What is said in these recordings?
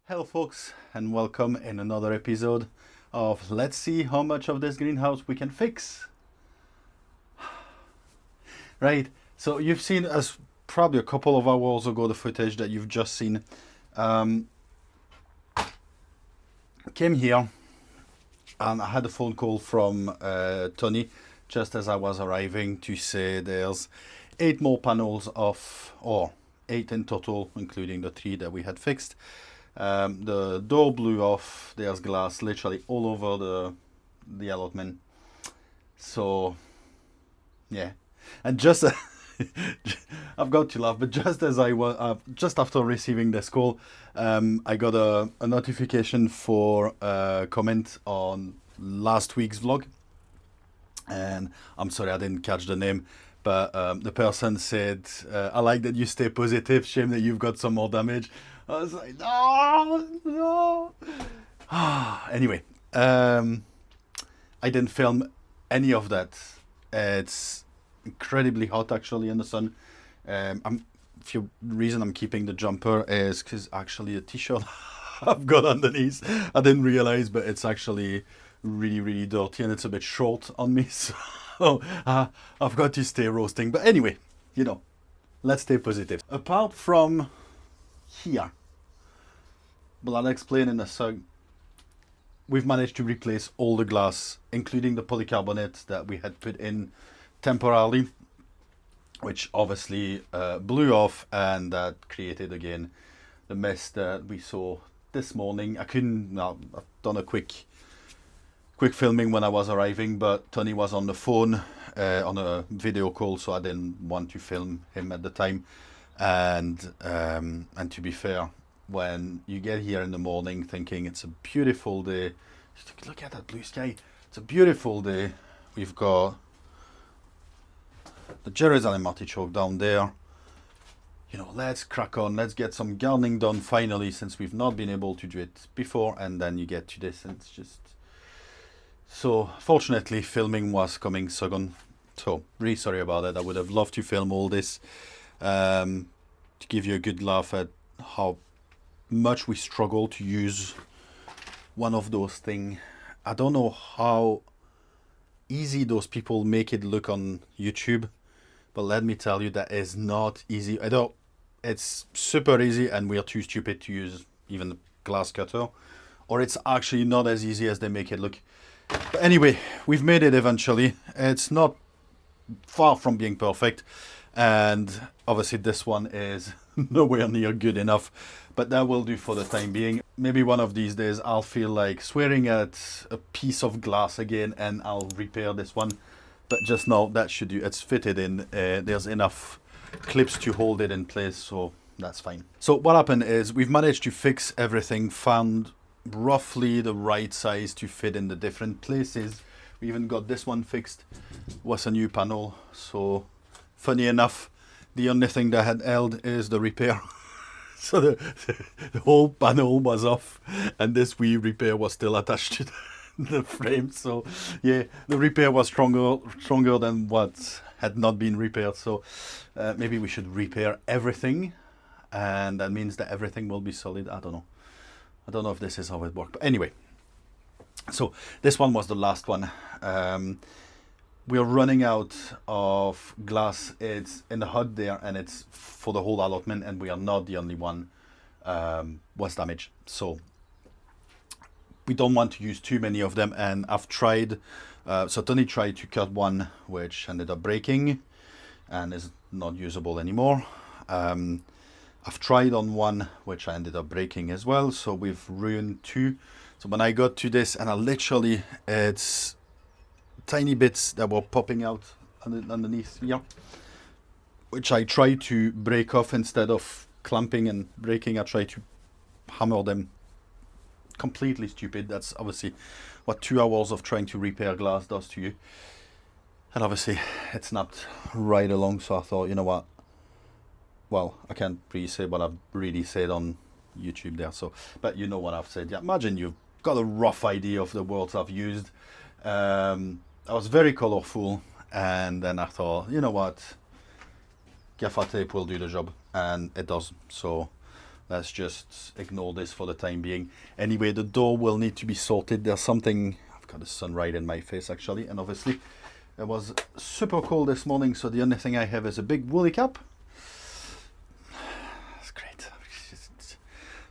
Hello folks, and welcome in another episode of Let's see how much of this greenhouse we can fix. Right, so you've seen us probably a couple of hours ago the footage that you've just seen. Came here and I had a phone call from Tony just as I was arriving to say there's 8 more panels or 8 in total, including the 3 that we had fixed. The door blew off. There's glass literally all over the allotment. So yeah, and just I've got to laugh, but just as I was just after receiving this call, I got a notification for a comment on last week's vlog, and I'm sorry I didn't catch the name, but the person said, "I like that you stay positive. Shame that you've got some more damage." I was like, no. Anyway, I didn't film any of that. It's incredibly hot actually in the sun. The reason I'm keeping the jumper is because actually the t-shirt I've got underneath, I didn't realize, but it's actually really dirty and it's a bit short on me. So I've got to stay roasting. But anyway, let's stay positive. Apart from here, but I'll explain in a sec. We've managed to replace all the glass, including the polycarbonate that we had put in temporarily, which obviously blew off, and that created again the mess that we saw this morning. I've done a quick filming when I was arriving, but Tony was on the phone on a video call, so I didn't want to film him at the time. And to be fair, when you get here in the morning thinking it's a beautiful day, look at that blue sky, it's a beautiful day, we've got the Jerusalem artichoke down there, let's crack on, let's get some gardening done finally, since we've not been able to do it before. And then you get to this and it's just, so fortunately filming was coming second, so really sorry about it. I would have loved to film all this to give you a good laugh at how much we struggle to use one of those things. I don't know how easy those people make it look on YouTube, but let me tell you, that is not easy. I don't. It's super easy and we're too stupid to use even the glass cutter, or it's actually not as easy as they make it look. But anyway, we've made it eventually. It's not far from being perfect, and obviously this one is nowhere near good enough, but that will do for the time being. Maybe one of these days I'll feel like swearing at a piece of glass again and I'll repair this one, but just now that should do. It's fitted in, there's enough clips to hold it in place, so that's fine. So what happened is we've managed to fix everything, found roughly the right size to fit in the different places. We even got this one fixed, was a new panel, so funny enough, the only thing that had held is the repair. So the whole panel was off, and this wee repair was still attached to the frame. So yeah, the repair was stronger than what had not been repaired. So maybe we should repair everything, and that means that everything will be solid. I don't know if this is how it works. But anyway, so this one was the last one. We're running out of glass. It's in the hut there, and it's for the whole allotment, and we are not the only one was damaged. So we don't want to use too many of them, and I've tried, so Tony tried to cut one, which ended up breaking and is not usable anymore. I've tried on one, which I ended up breaking as well, so we've ruined 2. So when I got to this, and it's tiny bits that were popping out underneath here, which I tried to break off instead of clamping and breaking. I tried to hammer them. Completely stupid. That's obviously what 2 hours of trying to repair glass does to you. And obviously it's not right along, so I thought, you know what, well, I can't really say what I've really said on YouTube there, so, but you know what I've said. Yeah, imagine you've got a rough idea of the words I've used. I was very colorful, and then I thought, you know what, gaffer tape will do the job, and it does. So let's just ignore this for the time being. Anyway, the door will need to be sorted. There's something, I've got the sun right in my face actually, and obviously it was super cold this morning, so the only thing I have is a big woolly cap. That's great.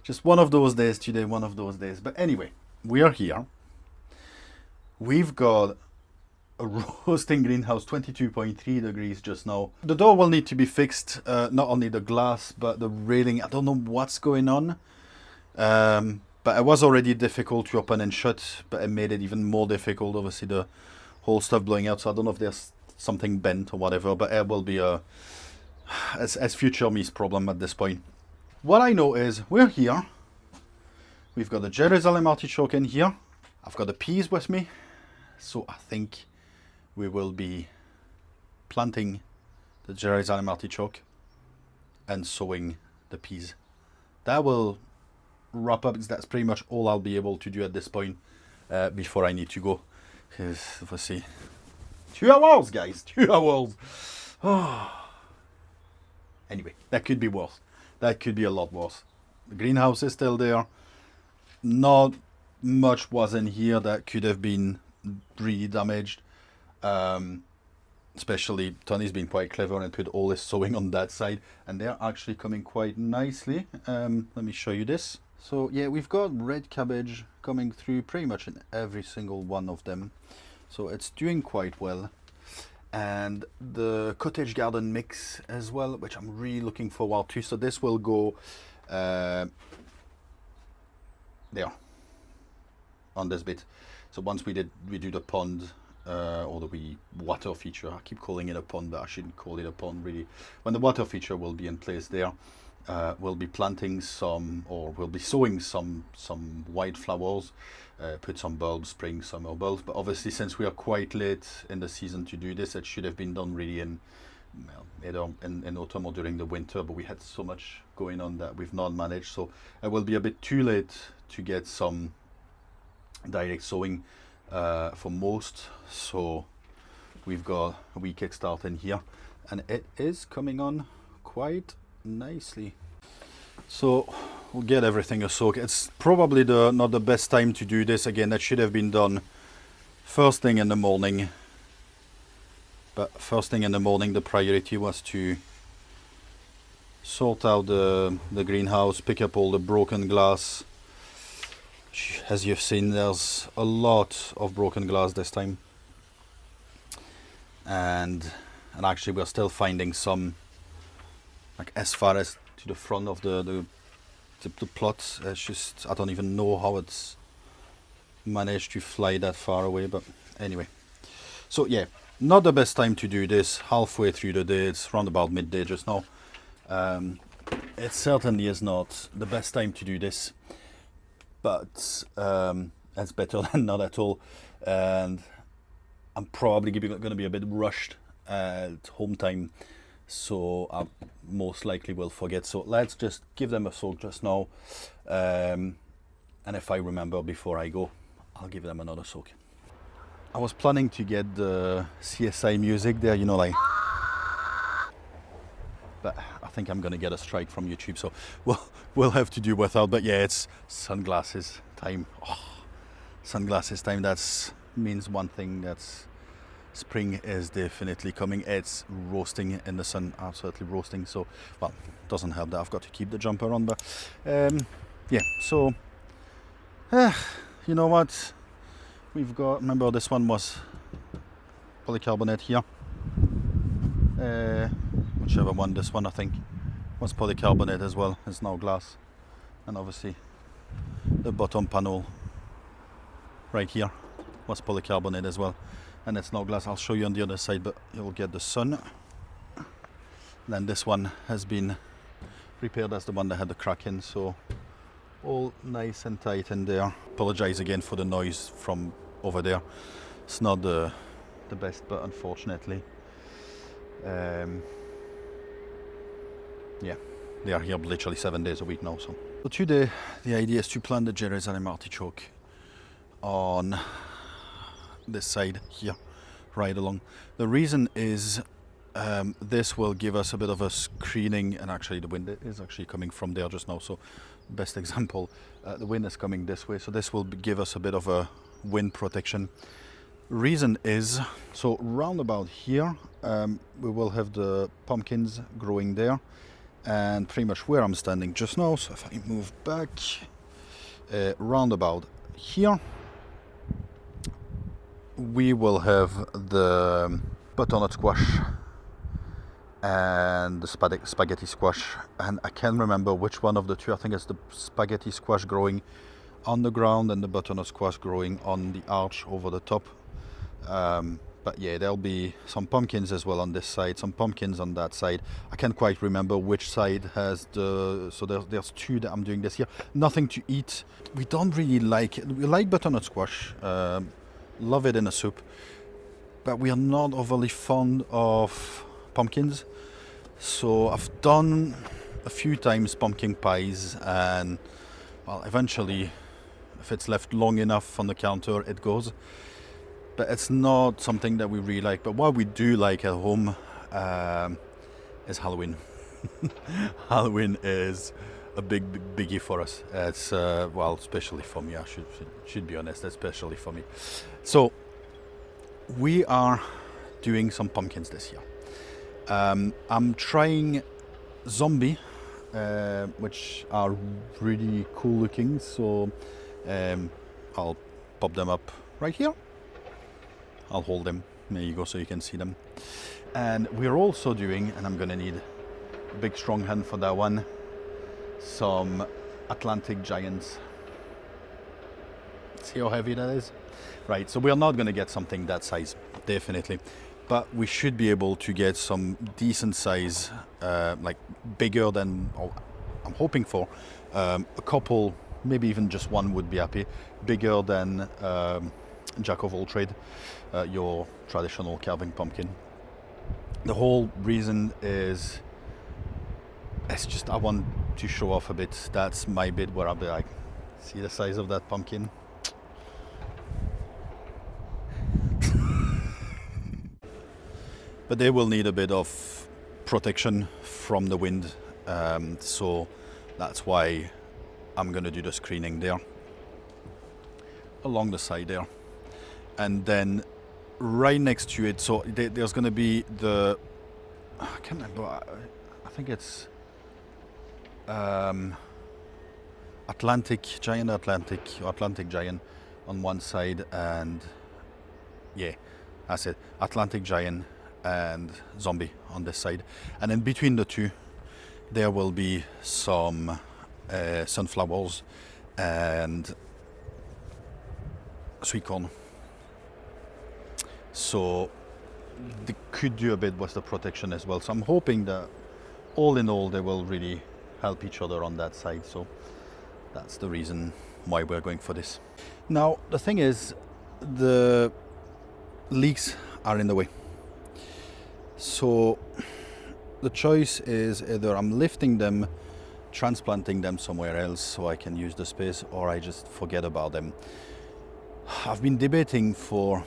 Just one of those days today, one of those days. But anyway, we are here. We've got a roasting greenhouse, 22.3 degrees just now. The door will need to be fixed, not only the glass, but the railing. I don't know what's going on. But it was already difficult to open and shut, but it made it even more difficult. Obviously, the whole stuff blowing out. So I don't know if there's something bent or whatever, but it will be as future me's problem at this point. What I know is we're here. We've got the Jerusalem artichoke in here. I've got the peas with me. So I think we will be planting the Jerusalem artichoke and sowing the peas. That will wrap up. That's pretty much all I'll be able to do at this point before I need to go. Because obviously 2 hours, guys, 2 hours. Anyway, that could be worse. That could be a lot worse. The greenhouse is still there. Not much was in here that could have been really damaged. Especially Tony's been quite clever and put all his sowing on that side, and they're actually coming quite nicely. Let me show you this. So yeah, we've got red cabbage coming through pretty much in every single one of them, so it's doing quite well. And the cottage garden mix as well, which I'm really looking forward to. So this will go there on this bit. So once we do the pond or the water feature, I keep calling it a pond, but I shouldn't call it a pond really. When the water feature will be in place there, we'll be planting some, or we'll be sowing some white flowers, put some bulbs, spring some more bulbs. But obviously, since we are quite late in the season to do this, it should have been done really in either in autumn or during the winter, but we had so much going on that we've not managed. So it will be a bit too late to get some direct sowing for most. So we've got a wee kickstart in here, and it is coming on quite nicely. So we'll get everything a soak. It's probably not the best time to do this. Again, that should have been done first thing in the morning, but first thing in the morning the priority was to sort out the greenhouse, pick up all the broken glass. As you've seen, there's a lot of broken glass this time, and actually we're still finding some, like as far as to the front of the plot. It's just, I don't even know how it's managed to fly that far away, but anyway. So yeah, not the best time to do this halfway through the day. It's around about midday just now. It certainly is not the best time to do this, but it's better than not at all. And I'm probably going to be a bit rushed at home time, so I most likely will forget. So let's just give them a soak just now, and if I remember before I go, I'll give them another soak. I was planning to get the CSI music there, you know, like, but I think I'm gonna get a strike from YouTube, so we'll have to do without. But yeah, it's sunglasses time. Sunglasses time. That's means one thing. That's spring is definitely coming. It's roasting in the sun, absolutely roasting. So, well, doesn't help that I've got to keep the jumper on, but yeah. So, you know what? We've got. Remember, this one was polycarbonate here. Whichever one, this one I think was polycarbonate as well. It's now glass, and obviously the bottom panel right here was polycarbonate as well, and it's now glass. I'll show you on the other side, but you'll get the sun. Then this one has been repaired as the one that had the crack in, so all nice and tight in there. Apologize again for the noise from over there. It's not the best, but unfortunately yeah, they are here literally 7 days a week now. So today the idea is to plant the Jerusalem artichoke on this side here, right along. The reason is This will give us a bit of a screening, and actually the wind is actually coming from there just now, so best example, the wind is coming this way, so this will give us a bit of a wind protection. Reason is, so round about here we will have the pumpkins growing there, and pretty much where I'm standing just now, so if I move back round about here, we will have the butternut squash and the spaghetti squash, and I can't remember which one of the two. I think it's the spaghetti squash growing on the ground and the butternut squash growing on the arch over the top. But yeah, there'll be some pumpkins as well on this side, some pumpkins on that side. I can't quite remember which side has the, so there's two that I'm doing this here. Nothing to eat. We don't really like it. We like butternut squash, love it in a soup, but we are not overly fond of pumpkins. So I've done a few times pumpkin pies, and well, eventually if it's left long enough on the counter it goes, but it's not something that we really like. But what we do like at home is Halloween. Halloween is a biggie for us. It's well, especially for me, I should be honest, especially for me. So we are doing some pumpkins this year. I'm trying zombie, which are really cool looking, so I'll pop them up right here. I'll hold them, there you go, so you can see them. And we're also doing, and I'm gonna need a big strong hand for that one, some Atlantic giants. See how heavy that is? Right, so we're not gonna get something that size, definitely, but we should be able to get some decent size, like bigger than, oh, I'm hoping for a couple, maybe even just one would be happy, bigger than Jack of all trade, your traditional carving pumpkin. The whole reason is, it's just I want to show off a bit. That's my bit where I'll be like, see the size of that pumpkin? But they will need a bit of protection from the wind, so that's why I'm gonna do the screening there along the side there, and then right next to it, so there's gonna be the, I can't remember, I think it's Atlantic giant on one side, and yeah, that's it, Atlantic giant and zombie on this side, and then between the two there will be some sunflowers and sweet corn. So they could do a bit with the protection as well, so I'm hoping that all in all they will really help each other on that side. So that's the reason why we're going for this. Now the thing is, the leeks are in the way, so the choice is either I'm lifting them, transplanting them somewhere else so I can use the space, or I just forget about them. I've been debating for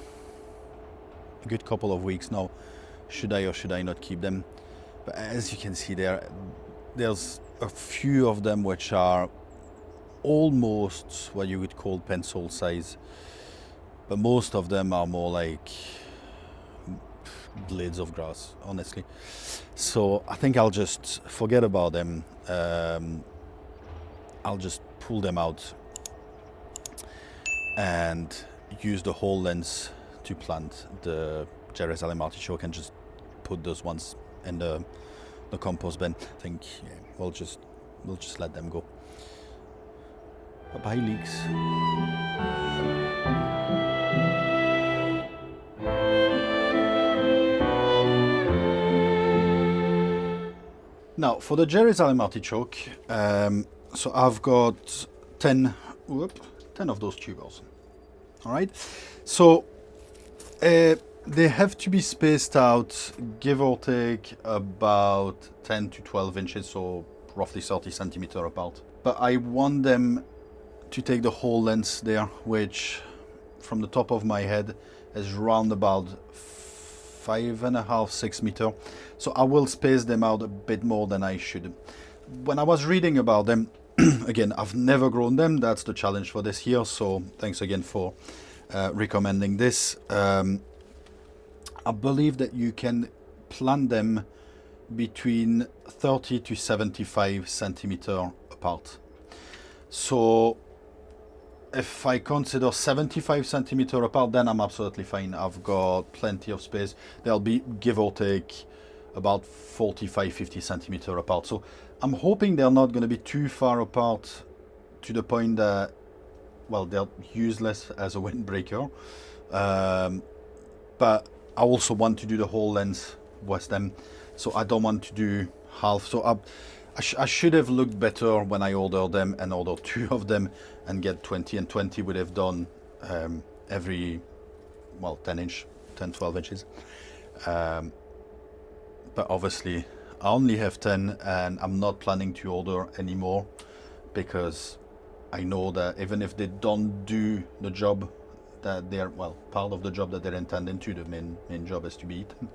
a good couple of weeks now, should I or should I not keep them, but as you can see there's a few of them which are almost what you would call pencil size, but most of them are more like blades of grass, honestly. So I think I'll just forget about them. I'll just pull them out and use the whole lens to plant the Jerusalem artichoke, and just put those ones in the compost bin. I think yeah, we'll just let them go. Bye-bye, leeks. Now for the Jerusalem artichoke, so I've got 10 of those tubers. All right, so they have to be spaced out, give or take about 10 to 12 inches, so roughly 30 centimeters apart. But I want them to take the whole length there, which from the top of my head is round about 5.5, 6 meter. So I will space them out a bit more than I should. When I was reading about them, again, I've never grown them. That's the challenge for this year. So thanks again for recommending this. I believe that you can plant them between 30 to 75 centimeter apart. So if I consider 75 centimeter apart, then I'm absolutely fine. I've got plenty of space. They'll be, give or take, about 45, 50 centimeter apart. So I'm hoping they're not going to be too far apart to the point that, well, they're useless as a windbreaker. But I also want to do the whole length with them. So I don't want to do half. So I should have looked better when I ordered them and ordered 2 of them and get 20 and 20 would have done every, well, 10 inch, 10, 12 inches. But obviously I only have 10 and I'm not planning to order any more because I know that even if they don't do the job that they're, well, part of the job that they're intending to, the main job is to be eaten.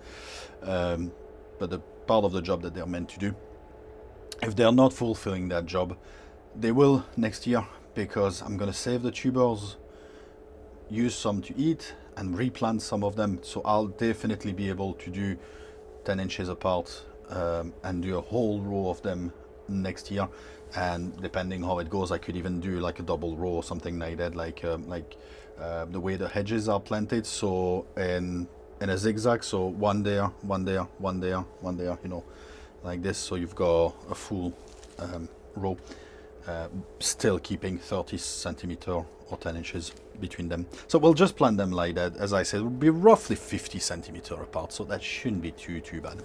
But the part of the job that they're meant to do, if they're not fulfilling that job, they will next year, because I'm going to save the tubers, use some to eat and replant some of them. So I'll definitely be able to do 10 inches apart and do a whole row of them next year. And depending how it goes, I could even do like a double row or something like that, like the way the hedges are planted. So in a zigzag, so one there, one there, one there, one there, you know, like this. So you've got a full row, still keeping 30 centimeter or 10 inches between them. So we'll just plant them like that. As I said, it will be roughly 50 centimeter apart, so that shouldn't be too bad.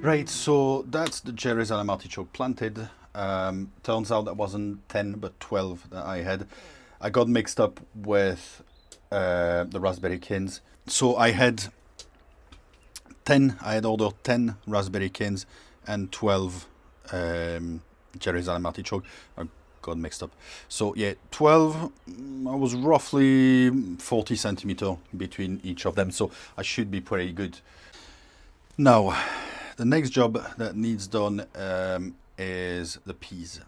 Right, so that's the Jerusalem artichoke planted. Turns out that wasn't 10 but 12 that I had. I got mixed up with the raspberry canes. So I had ordered 10 raspberry canes and 12 Jerusalem artichoke. I got mixed up. So yeah, 12, I was roughly 40 centimeter between each of them. So I should be pretty good. Now, the next job that needs done is the peas.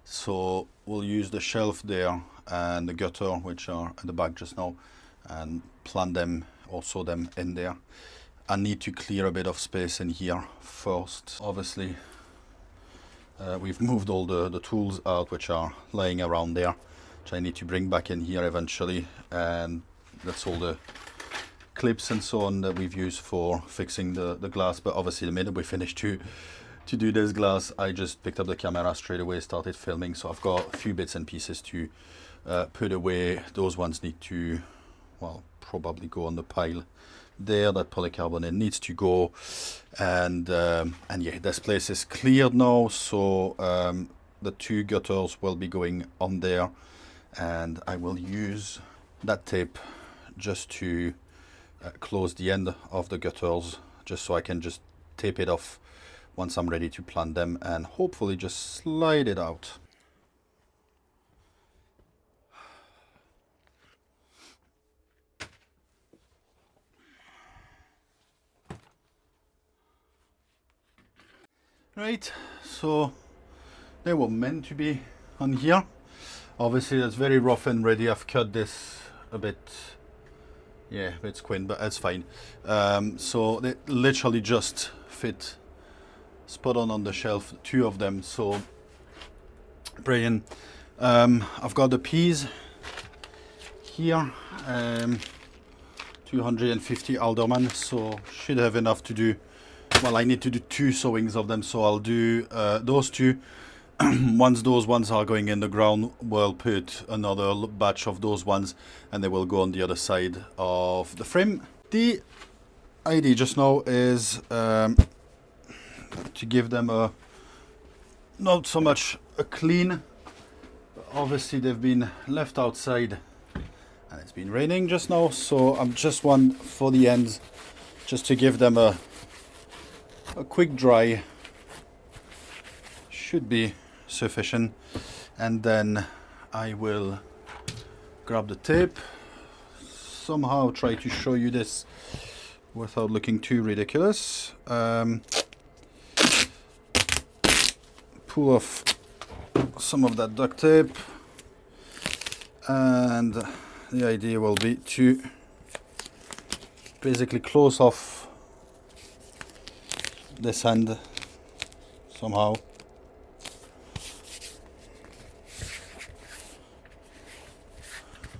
So we'll use the shelf there and the gutter, which are at the back just now, and plant them or sow them in there. I need to clear a bit of space in here first. Obviously, we've moved all the tools out which are laying around there, which I need to bring back in here eventually. And that's all the clips and so on that we've used for fixing the glass. But obviously the minute we finished to do this glass, I just picked up the camera straight away, started filming. So I've got a few bits and pieces to put away. Those ones need to, well, probably go on the pile there. That polycarbonate needs to go, and yeah, this place is cleared now. So the 2 gutters will be going on there, and I will use that tape just to close the end of the gutters, just so I can just tape it off once I'm ready to plant them, and hopefully just slide it out. Right, so they were meant to be on here. Obviously that's very rough and ready. I've cut this a bit, yeah, a bit squint, but that's fine. So they literally just fit spot on the shelf, 2 of them, so brilliant. I've got the peas here, 250 alderman, so should have enough to do well, I need to do 2 sowings of them, so I'll do those 2. Once those ones are going in the ground, we'll put another batch of those ones, and they will go on the other side of the frame. The idea just now is to give them a not so much a clean. Obviously they've been left outside and it's been raining just now, so I'm just one for the ends, just to give them a quick dry. Should be sufficient. And then I will grab the tape, somehow try to show you this without looking too ridiculous. Pull off some of that duct tape, and the idea will be to basically close off this end somehow.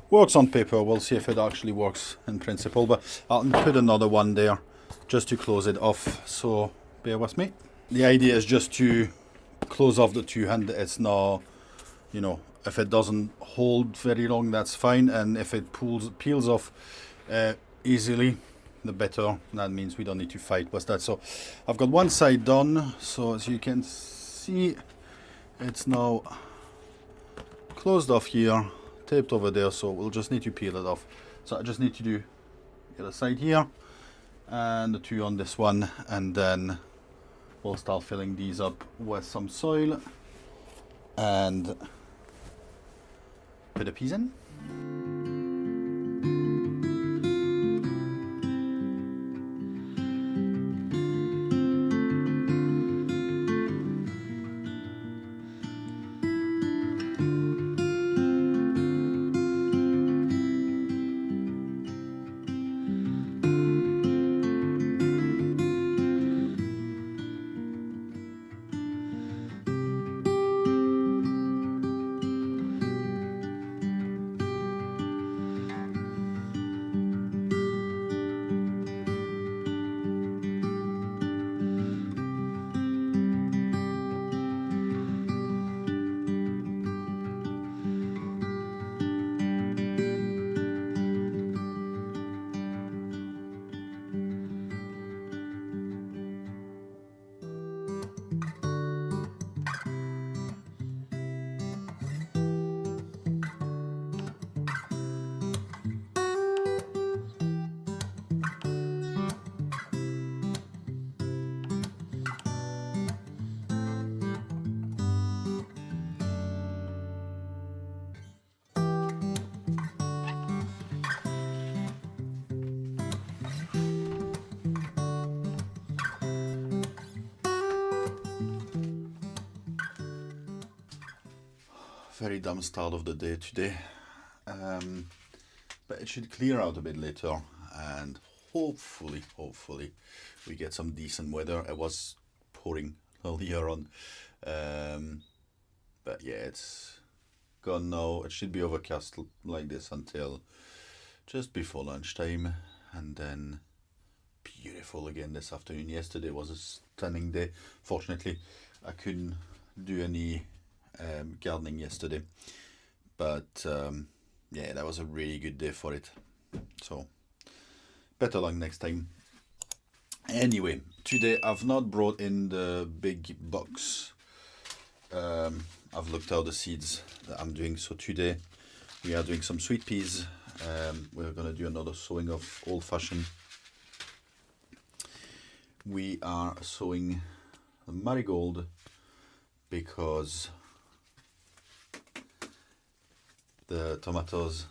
Works on paper, we'll see if it actually works in principle, but I'll put another one there just to close it off, so bear with me. The idea is just to close off the 2 ends. It's not, you know, if it doesn't hold very long, that's fine, and if it peels off easily, the better. That means we don't need to fight with that. So I've got one side done, so as you can see, it's now closed off here, taped over there, so we'll just need to peel it off. So I just need to do the other side here and the 2 on this one, and then we'll start filling these up with some soil and put the peas in. Very dumb start of the day today, but it should clear out a bit later, and hopefully we get some decent weather. It was pouring earlier on, but yeah, it's gone now. It should be overcast like this until just before lunchtime, and then beautiful again this afternoon. Yesterday was a stunning day. Fortunately I couldn't do any gardening yesterday, but yeah, that was a really good day for it, so better luck next time. Anyway, today I've not brought in the big box. I've looked out the seeds that I'm doing, so today we are doing some sweet peas. We're gonna do another sowing of old-fashioned. We are sowing the marigold because the tomatoes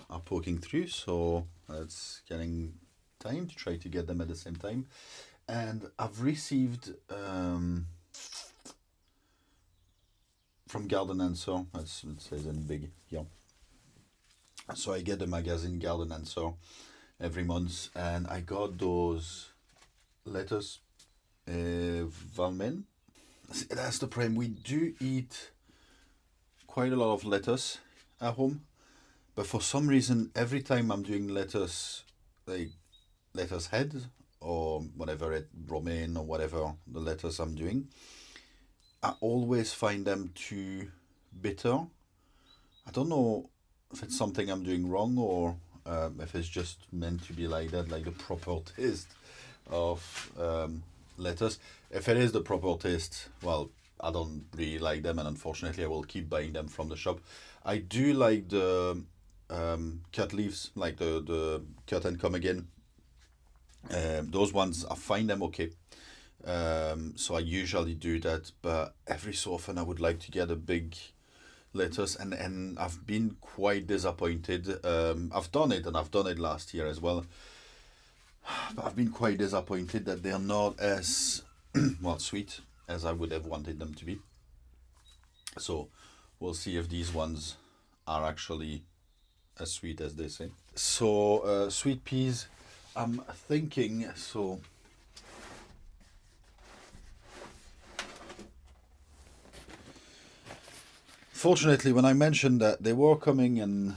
are poking through, so it's getting time to try to get them at the same time. And I've received from Garden Answer, it says in big here, so I get the magazine Garden Answer every month, and I got those lettuce, Valmaine. That's the problem. We do eat quite a lot of lettuce at home, but for some reason every time I'm doing lettuce, like lettuce head or whatever romaine or whatever the lettuce I'm doing, I always find them too bitter. I don't know if it's something I'm doing wrong, or if it's just meant to be like that, like the proper taste of lettuce. If it is the proper taste, well, I don't really like them, and unfortunately I will keep buying them from the shop. I do like the cut leaves, like the cut and come again. Those ones, I find them okay. So I usually do that, but every so often I would like to get a big lettuce, and I've been quite disappointed. I've done it, and I've done it last year as well, but I've been quite disappointed that they're not as well sweet as I would have wanted them to be. So we'll see if these ones are actually as sweet as they say. So sweet peas, I'm thinking, so fortunately when I mentioned that they were coming and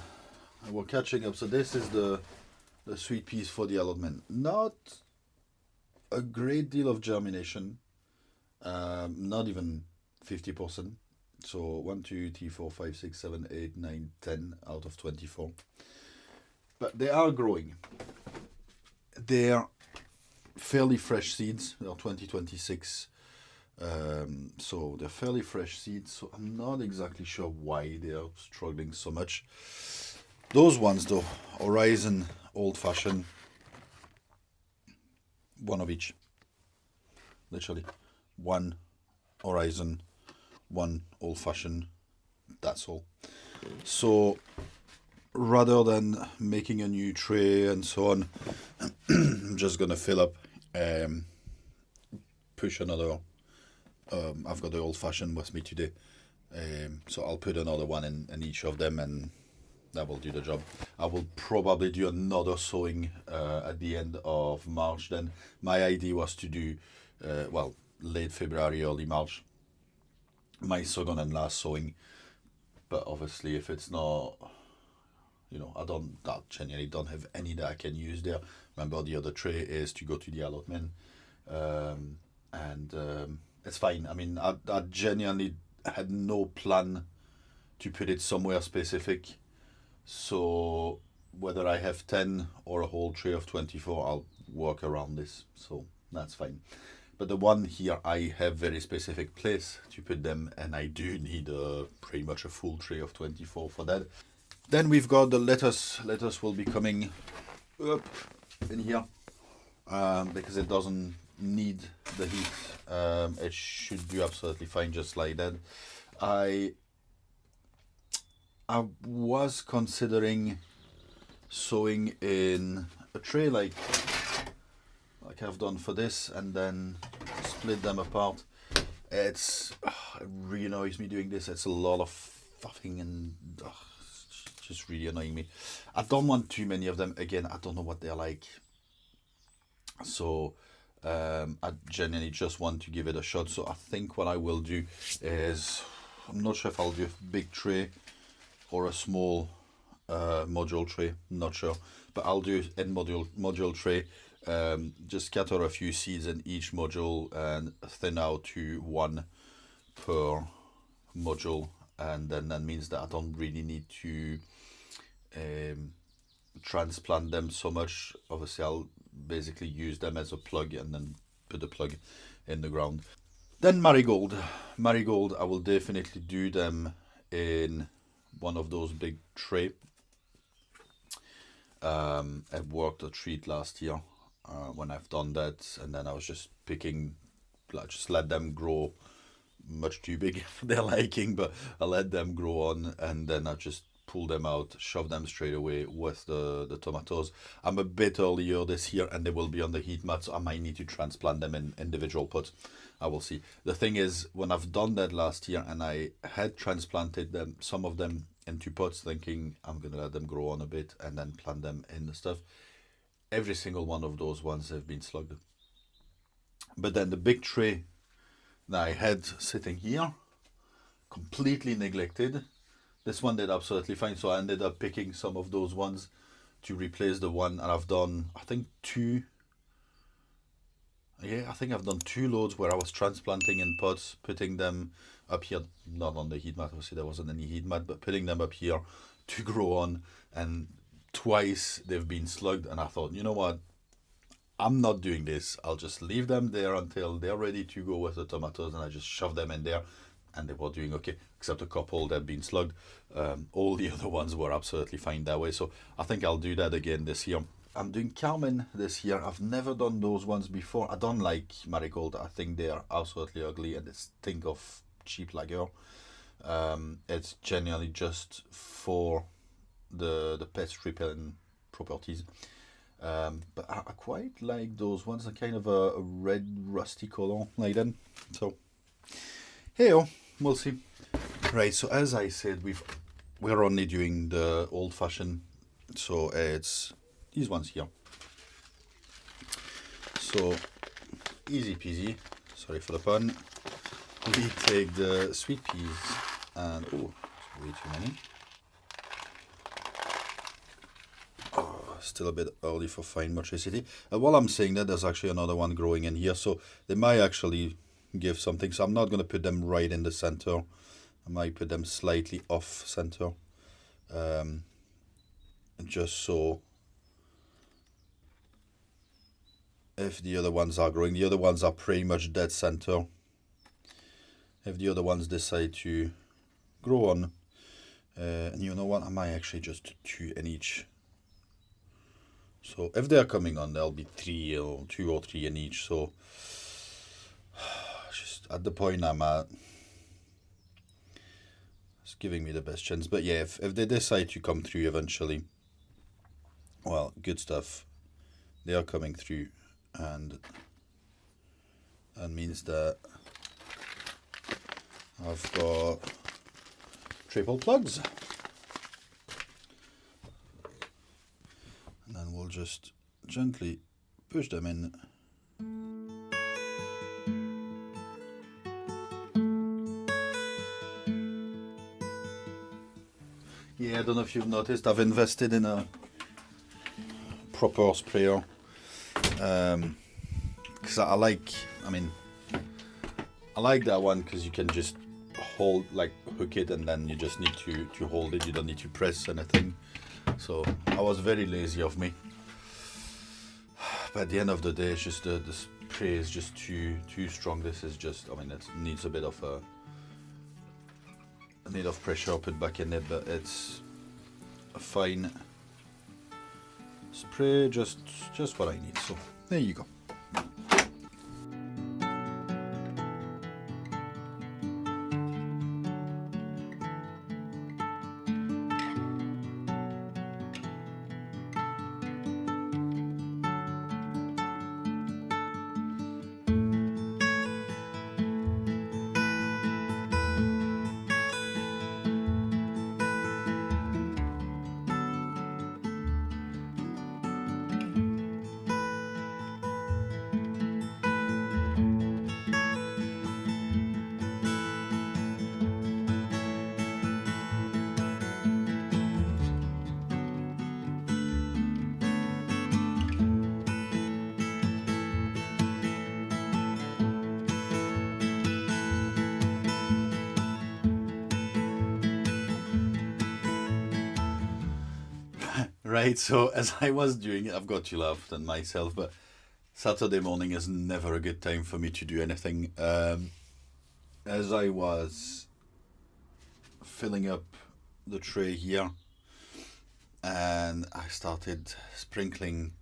we're catching up, so this is the sweet peas for the allotment. Not a great deal of germination, not even 50%. So 1, 2, 3, 4, 5, 6, 7, 8, 9, 10 out of 24. But they are growing. They're fairly fresh seeds. They are 2026. So they're fairly fresh seeds. So I'm not exactly sure why they are struggling so much. Those ones though, Horizon, Old Fashioned, one of each. Literally. One Horizon, one Old Fashioned. That's all. So rather than making a new tray and so on, I'm just gonna fill up, push another. I've got the Old Fashioned with me today, so I'll put another one in each of them, and that will do the job. I will probably do another sowing at the end of March. Then my idea was to do, well, late February, early March, my second and last sowing. But obviously, if it's not, I genuinely don't have any that I can use there. Remember, the other tray is to go to the allotment, and it's fine. I mean, I genuinely had no plan to put it somewhere specific. So whether I have 10 or a whole tray of 24, I'll work around this. So that's fine. But the one here, I have very specific place to put them, and I do need pretty much a full tray of 24 for that. Then we've got the lettuce. Lettuce will be coming up in here because it doesn't need the heat. It should do absolutely fine just like that. I was considering sewing in a tray like I've done for this, and then split them apart. It really annoys me doing this. It's a lot of fuffing and it's just really annoying me. I don't want too many of them. Again, I don't know what they're like. So I genuinely just want to give it a shot. So I think what I will do is, I'm not sure if I'll do a big tray or a small module tray, not sure, but I'll do a module tray. Just scatter a few seeds in each module and thin out to one per module, and then that means that I don't really need to transplant them so much. Obviously I'll basically use them as a plug and then put the plug in the ground. Then marigold I will definitely do them in one of those big tray. I worked a treat last year when I've done that, and then I was just picking, just let them grow, much too big for their liking, but I let them grow on, and then I just pull them out, shove them straight away with the tomatoes. I'm a bit earlier this year, and they will be on the heat mat, so I might need to transplant them in individual pots. I will see. The thing is, when I've done that last year, and I had transplanted them, some of them into pots, thinking I'm gonna let them grow on a bit and then plant them in the stuff, every single one of those ones have been slugged. But then the big tray that I had sitting here, completely neglected. This one did absolutely fine, so I ended up picking some of those ones to replace the one, and I've done, I think, two Yeah, I think I've done 2 loads where I was transplanting in pots, putting them up here, not on the heat mat, obviously there wasn't any heat mat, but putting them up here to grow on. And twice they've been slugged, and I thought, you know what? I'm not doing this. I'll just leave them there until they're ready to go with the tomatoes, and I just shove them in there, and they were doing okay, except a couple that had been slugged. All the other ones were absolutely fine that way. So I think I'll do that again this year. I'm doing Carmen this year. I've never done those ones before. I don't like Marigold. I think they are absolutely ugly and they stink of cheap lager. It's generally just for the pest repellent properties. But I quite like those ones. They're kind of a red rusty color like that. So hey, we'll see. Right. So as I said, we're only doing the old fashioned. So it's these ones here. So easy peasy. Sorry for the pun. We take the sweet peas and way too many. Still a bit early for fine motricity. While I'm saying that, there's actually another one growing in here, so they might actually give something. So I'm not going to put them right in the center. I might put them slightly off center, just so if the other ones are growing, the other ones are pretty much dead center. If the other ones decide to grow on, and you know what, I might actually just do 2 in each. So if they're coming on, there'll be 3 or 2 or 3 in each. So just at the point I'm at, it's giving me the best chance. But yeah, if they decide to come through eventually, well, good stuff. They are coming through, and that means that I've got triple plugs. And then we'll just gently push them in. Yeah, I don't know if you've noticed, I've invested in a proper sprayer. Because I like that one because you can just hook it, and then you just need to hold it. You don't need to press anything. So I was very lazy of me. But at the end of the day, it's just the spray is just too strong. This is just, it needs a bit of pressure put back in it, but it's a fine spray, just what I need. So there you go. Right, so as I was doing it, I've got to laugh at myself, but Saturday morning is never a good time for me to do anything. As I was filling up the tray here, and I started sprinkling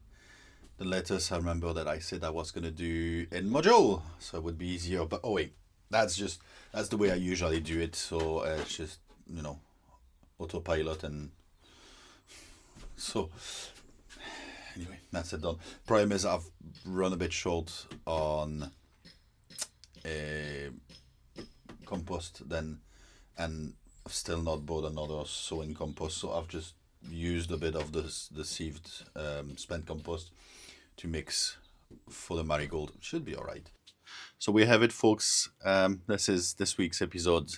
the lettuce, I remember that I said I was going to do in module, so it would be easier, but oh wait, that's the way I usually do it, so it's just, autopilot, and so anyway, that's it done. Problem is I've run a bit short on compost then, and I've still not bought another sowing compost, so I've just used a bit of the sieved spent compost to mix for the marigold. It should be all right. So we have it, folks. This is this week's episode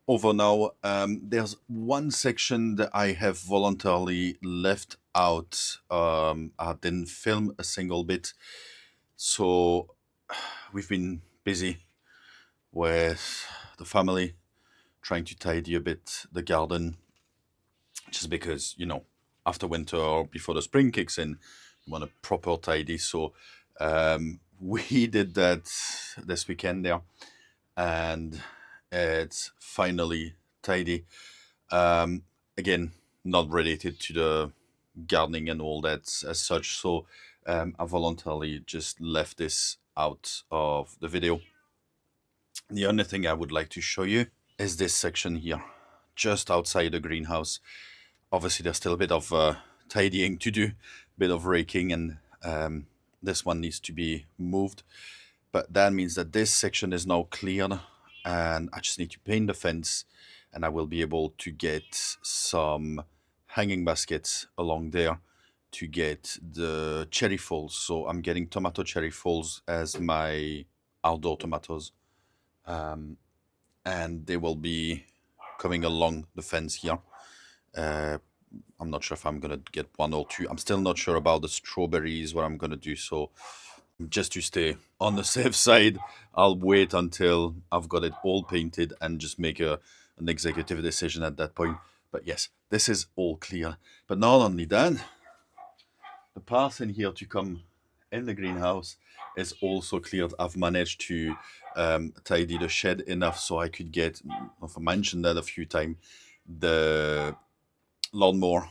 over now. There's one section that I have voluntarily left out. I didn't film a single bit, so we've been busy with the family, trying to tidy a bit the garden, just because, after winter or before the spring kicks in, you want a proper tidy. So we did that this weekend there, and it's finally tidy. Again, not related to the gardening and all that as such. So I voluntarily just left this out of the video. The only thing I would like to show you is this section here, just outside the greenhouse. Obviously, there's still a bit of tidying to do, a bit of raking, and this one needs to be moved. But that means that this section is now cleared, and I just need to paint the fence, and I will be able to get some hanging baskets along there to get the cherry falls. So I'm getting tomato cherry falls as my outdoor tomatoes, and they will be coming along the fence here. I'm not sure if I'm gonna get one or two. I'm still not sure about the strawberries, what I'm gonna do. So just to stay on the safe side, I'll wait until I've got it all painted and just make an executive decision at that point. But yes, this is all clear. But not only that, the path in here to come in the greenhouse is also cleared. I've managed to tidy the shed enough so I could get, I've mentioned that a few times, the lawnmower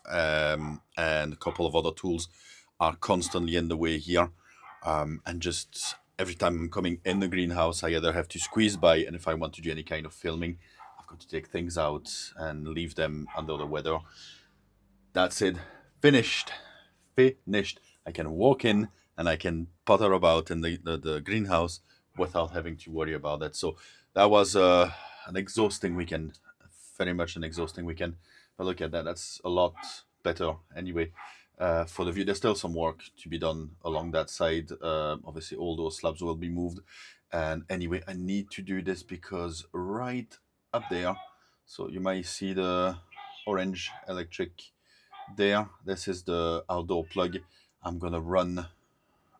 and a couple of other tools are constantly in the way here. And just every time I'm coming in the greenhouse, I either have to squeeze by, and if I want to do any kind of filming, I've got to take things out and leave them under the weather. That's it. Finished. I can walk in and I can potter about in the greenhouse without having to worry about that. So that was an exhausting weekend, very much an exhausting weekend. But look at that, that's a lot better anyway. For the view, there's still some work to be done along that side. Obviously, all those slabs will be moved. And anyway, I need to do this because right up there, so you might see the orange electric there. This is the outdoor plug. I'm gonna run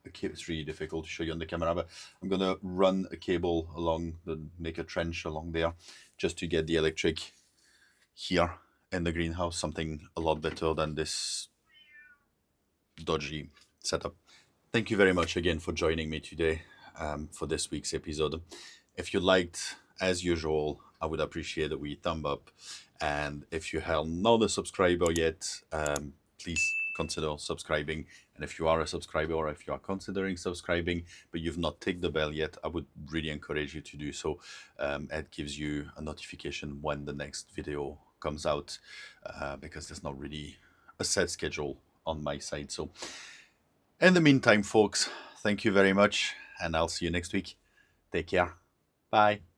a cable. It's really difficult to show you on the camera, but I'm gonna run a cable along make a trench along there, just to get the electric here in the greenhouse. Something a lot better than this dodgy setup. Thank you very much again for joining me today for this week's episode. If you liked, as usual, I would appreciate a wee thumb up. And if you are not a subscriber yet, please consider subscribing. And if you are a subscriber, or if you are considering subscribing, but you've not ticked the bell yet, I would really encourage you to do so. It gives you a notification when the next video comes out, because there's not really a set schedule on my side. So in the meantime, folks, thank you very much, and I'll see you next week. Take care. Bye.